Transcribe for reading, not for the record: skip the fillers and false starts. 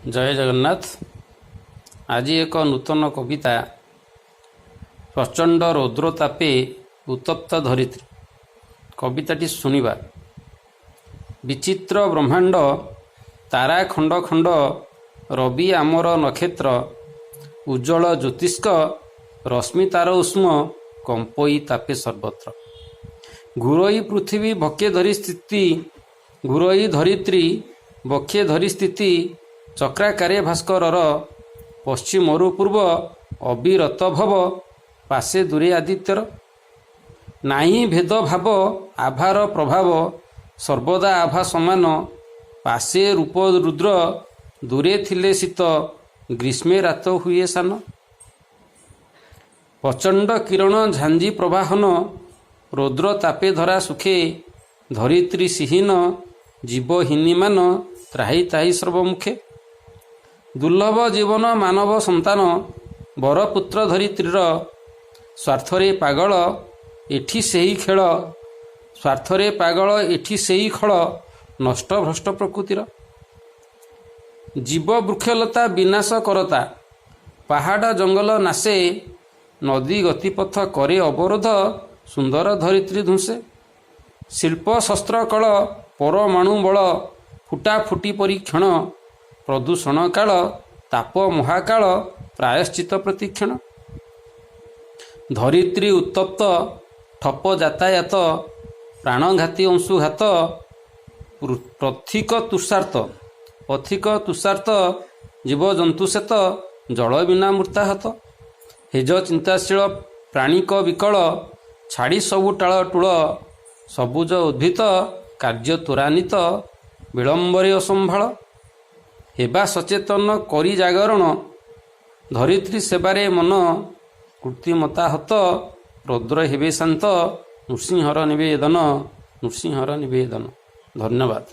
जय जगन्नाथ। आज एक नूतन कविता प्रचंड रौद्रतापे उत्तप्त धरित्री कविताटी शुणा। विचित्र ब्रह्मांड तारा खंड खंड रवि आमर नक्षत्र उज्जवल ज्योतिष्क रश्मि तार उष्म कंपई तापे सर्वत्र घुरोई पृथ्वी भक्के धरी स्थिति घुरोई धरित्री बक्षे धरी स्थिति चक्राकारे भास्करर पश्चिमरु पूर्व अविरत भव पासे दूरे आदित्यर नाही भेद भाव आभार प्रभाव सर्वदा आभा समान पासे रूप रुद्र दूरे थिले शीत ग्रीष्मे रात हुए सान प्रचंड किरण झांझी प्रवाहन रौद्र तापे धरा सुखे धरित्री सिहीन जीवहीनी मान त्राही ताही सर्वमुखे दुर्लभ जीवन मानव संतान बरपुत्र धरित्रीर स्वार्थरे पागल एठी सेही खेल स्वार्थरे पागल एठी सेही खल नष्ट भ्रष्ट प्रकृतिर जीव वृक्षलता विनाश करता पहाड़ जंगल नाशे नदी गतिपथ करे अवरोध सुंदर धरित्री धुंसे शिल्प शस्त्र कल परमाणु बल फुटा फुटी परीक्षण प्रदूषण काल ताप महाकाल प्रायश्चित प्रतीक्षण धरित्री उत्तप्त ठप यातायात प्राणघाती अंशुघात पथिक तुषार्थ जीवजंतु सेत जल बिना मृताहत हेज चिंताशील प्राणिक विकल छाड़ी सबु टाल टूल सबुज उद्भित कार्य त्वरान्वित विलंबरे असंभाळ हेबा सचेतन करी जागरण धरित्री सेवारे मन कृतिमताहत रौद्र हेबे शांत नृसिंहर निवेदन धन्यवाद।